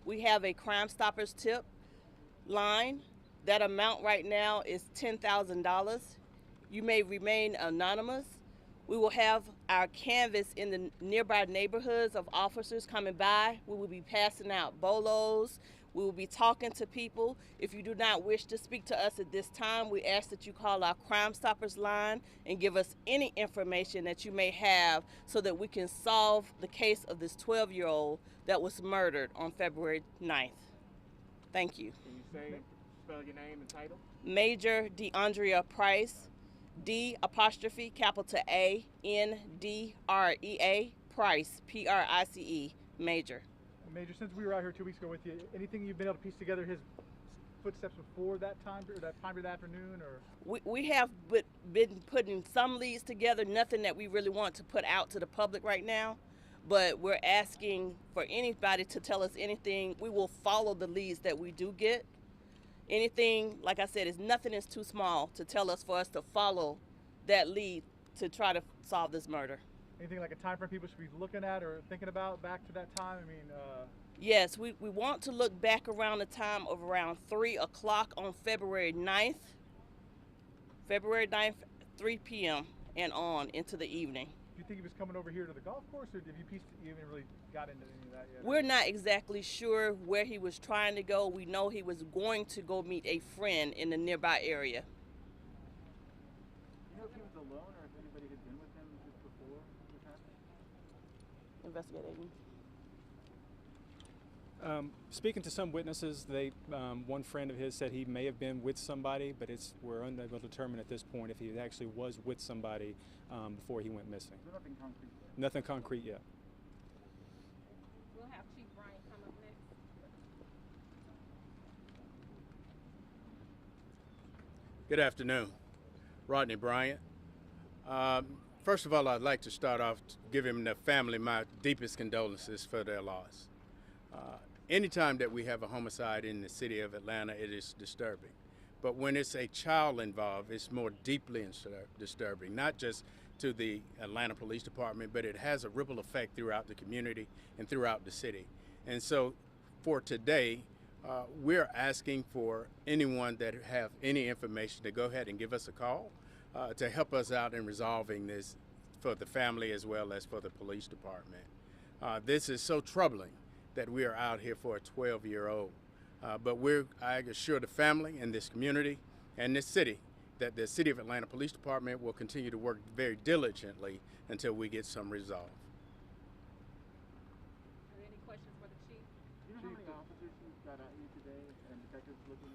We have a Crime Stoppers tip line. That amount right now is $10,000. You may remain anonymous. We will have our canvas in the nearby neighborhoods of officers coming by. We will be passing out bolos. We will be talking to people. If you do not wish to speak to us at this time, we ask that you call our Crime Stoppers line and give us any information that you may have so that we can solve the case of this 12-year-old that was murdered on February 9th. Thank you. Can you spell your name and title? Major DeAndrea Price, D apostrophe capital A N D R E A Price, Price, Major. Major, since we were out here 2 weeks ago with you, anything you've been able to piece together his footsteps before that time, or that time of the afternoon, or? We have been putting some leads together, nothing that we really want to put out to the public right now, but we're asking for anybody to tell us anything. We will follow the leads that we do get. Anything, like I said, nothing is too small to tell us for us to follow that lead to try to solve this murder. Anything like a time frame people should be looking at or thinking about back to that time? I mean, yes, we want to look back around the time of around 3 o'clock on February 9th. February 9th, 3 p.m. and on into the evening. Do you think he was coming over here to the golf course, or did you even really got into any of that yet? We're not exactly sure where he was trying to go. We know he was going to go meet a friend in the nearby area. Do you know if he was alone or if anybody had been with him just before this happened? Investigate agent. Speaking to some witnesses, one friend of his said he may have been with somebody, but we're unable to determine at this point if he actually was with somebody before he went missing. There's nothing concrete yet. Nothing concrete yet. We'll have Chief Bryant come up next. Good afternoon. Rodney Bryant. First of all, I'd like to start off giving the family my deepest condolences for their loss. Anytime that we have a homicide in the city of Atlanta, it is disturbing. But when it's a child involved, it's more deeply disturbing, not just to the Atlanta Police Department, but it has a ripple effect throughout the community and throughout the city. And so for today, we're asking for anyone that have any information to go ahead and give us a call to help us out in resolving this for the family as well as for the police department. This is so troubling that we are out here for a 12-year-old. But I assure the family and this community and this city that the City of Atlanta Police Department will continue to work very diligently until we get some resolve. Are there any questions for the chief? Do you know how many officers you've got at you today and detectives looking?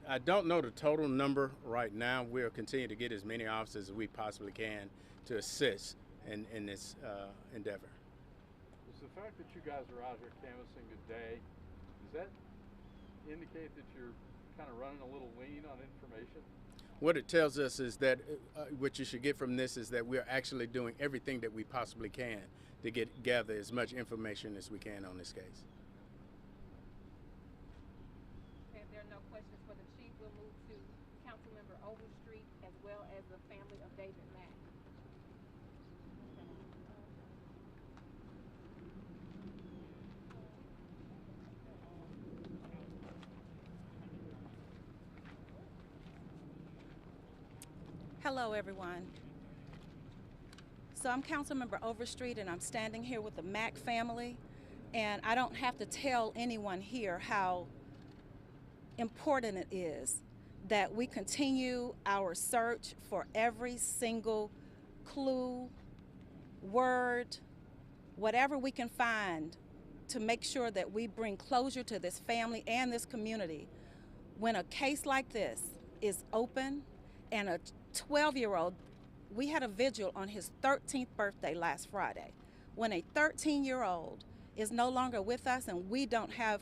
I don't know the total number right now. We'll continue to get as many officers as we possibly can to assist in this endeavor. Does the fact that you guys are out here canvassing today, does that indicate that you're kind of running a little lean on information? What it tells us is that what you should get from this is that we're actually doing everything that we possibly can to gather as much information as we can on this case. Okay, if there are no questions for the chief, we'll move to Councilmember Overstreet as well as the family of David Mack. Hello, everyone. So I'm Councilmember Overstreet, and I'm standing here with the Mack family, and I don't have to tell anyone here how important it is that we continue our search for every single clue, word, whatever we can find to make sure that we bring closure to this family and this community. When a case like this is open and a 12-year-old, we had a vigil on his 13th birthday last Friday. When a 13-year-old is no longer with us and we don't have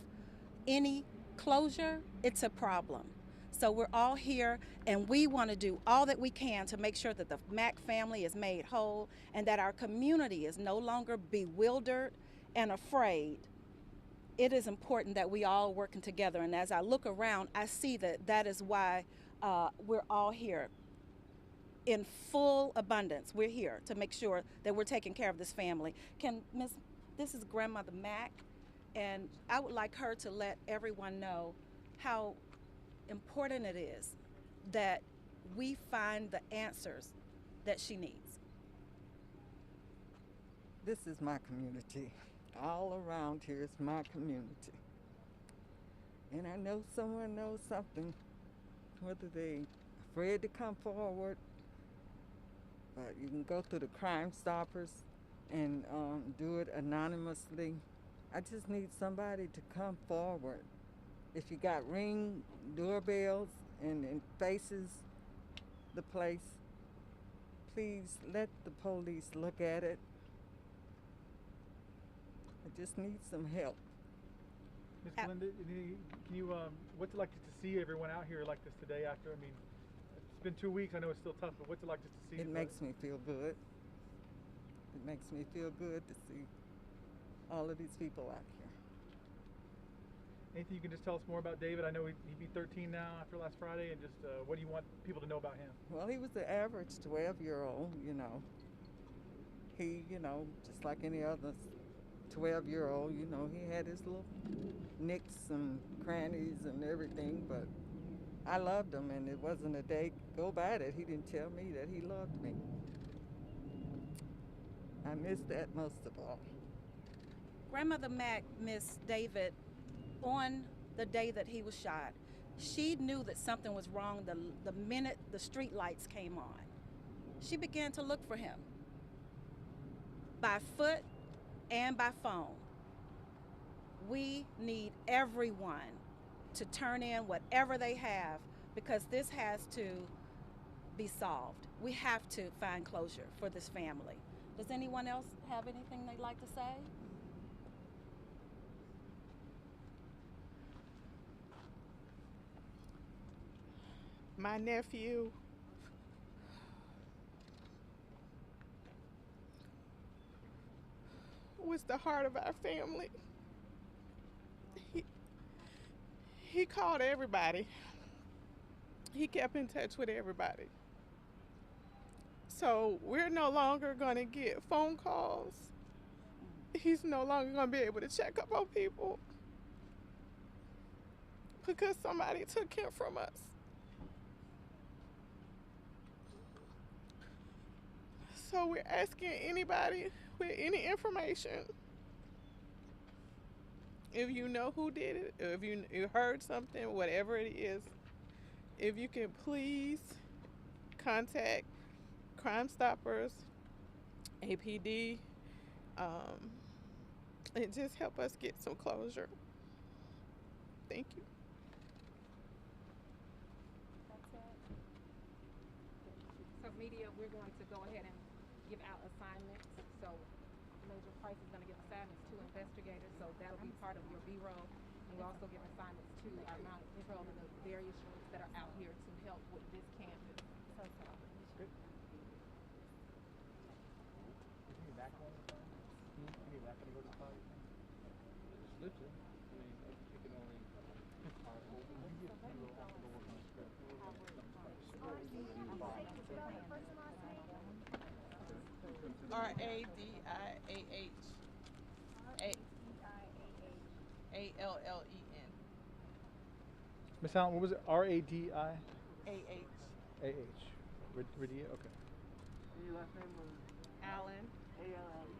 any closure, it's a problem. So we're all here, and we want to do all that we can to make sure that the Mack family is made whole and that our community is no longer bewildered and afraid. It is important that we all working together, and as I look around, I see that that is why we're all here. In full abundance, we're here to make sure that we're taking care of this family. This is Grandmother Mack, And I would like her to let everyone know how important it is that we find the answers that she needs. This is my community. All around here is my community. And I know someone knows something, whether they afraid to come forward, but you can go through the Crime Stoppers and do it anonymously. I just need somebody to come forward. If you got Ring doorbells and faces the place, please let the police look at it. I just need some help. Ms. Belinda, can you, what's it like just to see everyone out here like this today after, I mean, it's been 2 weeks, I know it's still tough, but what's it like just to see? It makes me feel good. It makes me feel good to see all of these people out here. Anything you can just tell us more about David? I know he'd be 13 now after last Friday, and just what do you want people to know about him? Well, he was the average 12-year-old, you know. He, you know, just like any other 12-year-old, you know, he had his little nicks and crannies and everything, but I loved him, and it wasn't a day go by that he didn't tell me that he loved me. I miss that most of all. Grandmother Mack missed David on the day that he was shot. She knew that something was wrong the minute the street lights came on. She began to look for him by foot and by phone. We need everyone to turn in whatever they have, because this has to be solved. We have to find closure for this family. Does anyone else have anything they'd like to say? My nephew was the heart of our family. He called everybody. He kept in touch with everybody. So we're no longer going to get phone calls. He's no longer going to be able to check up on people because somebody took him from us. So we're asking anybody with any information, if you know who did it, or if you heard something, whatever it is, if you can please contact Crime Stoppers, APD, and just help us get some closure. Thank you. So media, we're going to go ahead and give out assignments. So Major Price is going to give assignments to investigators, so that'll be part of your B-roll. And we'll also give assignments to our mounted patrol and the various units that are out here to help with this campus. Good. You need that one? You need that going to go to the party? Snitch it. I mean, you can only. RADIAH Miss Allen, what was it? RADI? AH. AH. Radia? Okay. And your last name was Allen. A-L-L-E-N.